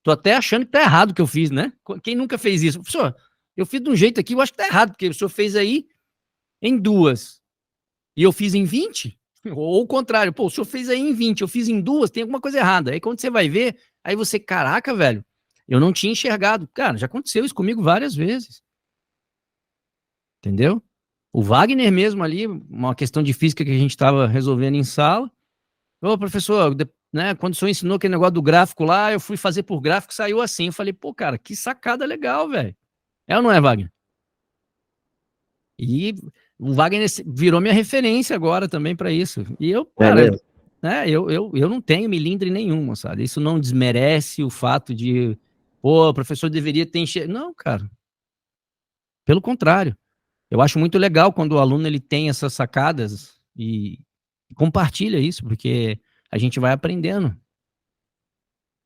Tô até achando que tá errado o que eu fiz, né? Quem nunca fez isso? Professor, eu fiz de um jeito aqui, eu acho que tá errado, porque o senhor fez aí em 2 e eu fiz em 20? Ou o contrário, pô, o senhor fez aí em 20, eu fiz em 2, tem alguma coisa errada. Aí quando você vai ver, aí você, caraca, velho, eu não tinha enxergado. Cara, já aconteceu isso comigo várias vezes. Entendeu? O Wagner mesmo ali, uma questão de física que a gente estava resolvendo em sala. Ô, professor, né, quando o senhor ensinou aquele negócio do gráfico lá, eu fui fazer por gráfico, saiu assim. Eu falei, pô, cara, que sacada legal, velho. É ou não é, Wagner? E o Wagner virou minha referência agora também para isso. E eu, cara, né, eu não tenho milindre nenhum, moçada. Isso não desmerece o fato de, pô, o professor deveria ter enxergado. Não, cara. Pelo contrário. Eu acho muito legal quando o aluno ele tem essas sacadas e compartilha isso, porque a gente vai aprendendo.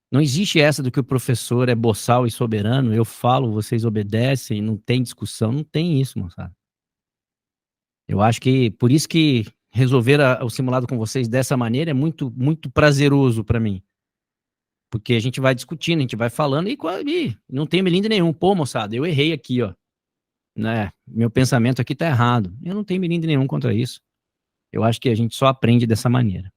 Não existe essa do que o professor é boçal e soberano, eu falo, vocês obedecem, não tem discussão, não tem isso, moçada. Eu acho que, por isso que resolver o simulado com vocês dessa maneira é muito, muito prazeroso para mim. Porque a gente vai discutindo, a gente vai falando e não tem melindre nenhum. Pô, moçada, eu errei aqui, ó. Né? Meu pensamento aqui tá errado. Eu não tenho melindre nenhum contra isso. Eu acho que a gente só aprende dessa maneira.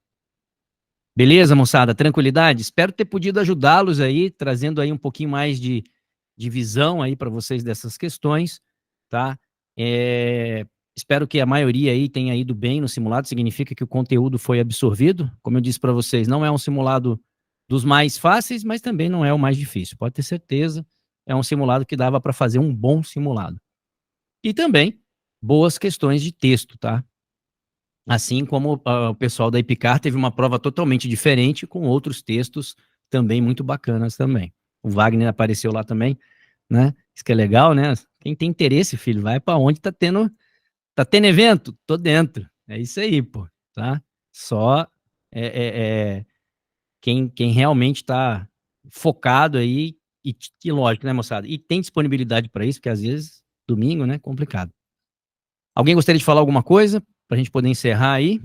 Beleza, moçada? Tranquilidade? Espero ter podido ajudá-los aí, trazendo aí um pouquinho mais de visão aí para vocês dessas questões, tá? Espero que a maioria aí tenha ido bem no simulado, significa que o conteúdo foi absorvido. Como eu disse para vocês, não é um simulado dos mais fáceis, mas também não é o mais difícil. Pode ter certeza, é um simulado que dava para fazer um bom simulado. E também boas questões de texto, tá? Assim como o pessoal da Epicar teve uma prova totalmente diferente, com outros textos também muito bacanas também. O Wagner apareceu lá também, né? Isso que é legal, né? Quem tem interesse, filho, vai para onde tá tendo evento? Tô dentro. É isso aí, pô, tá? Só quem realmente tá focado aí e lógico, né, moçada? E tem disponibilidade para isso, porque às vezes domingo, né, complicado. Alguém gostaria de falar alguma coisa para a gente poder encerrar aí?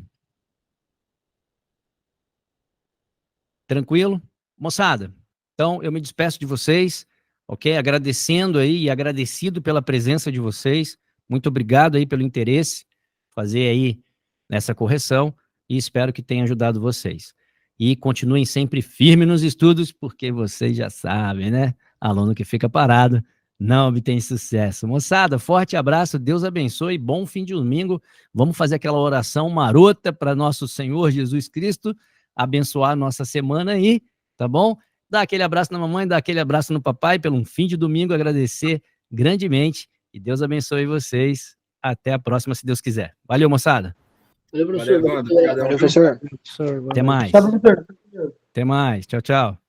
Tranquilo? Moçada, então eu me despeço de vocês, ok? Agradecendo aí e agradecido pela presença de vocês. Muito obrigado aí pelo interesse, fazer aí nessa correção e espero que tenha ajudado vocês. E continuem sempre firmes nos estudos, porque vocês já sabem, né? Aluno que fica parado não obtém sucesso. Moçada, forte abraço, Deus abençoe, bom fim de domingo. Vamos fazer aquela oração marota para nosso Senhor Jesus Cristo abençoar a nossa semana aí, tá bom? Dá aquele abraço na mamãe, dá aquele abraço no papai, pelo um fim de domingo, agradecer grandemente e Deus abençoe vocês. Até a próxima, se Deus quiser. Valeu, moçada. Valeu, professor. Valeu, professor. Até mais. Até mais. Tchau, tchau.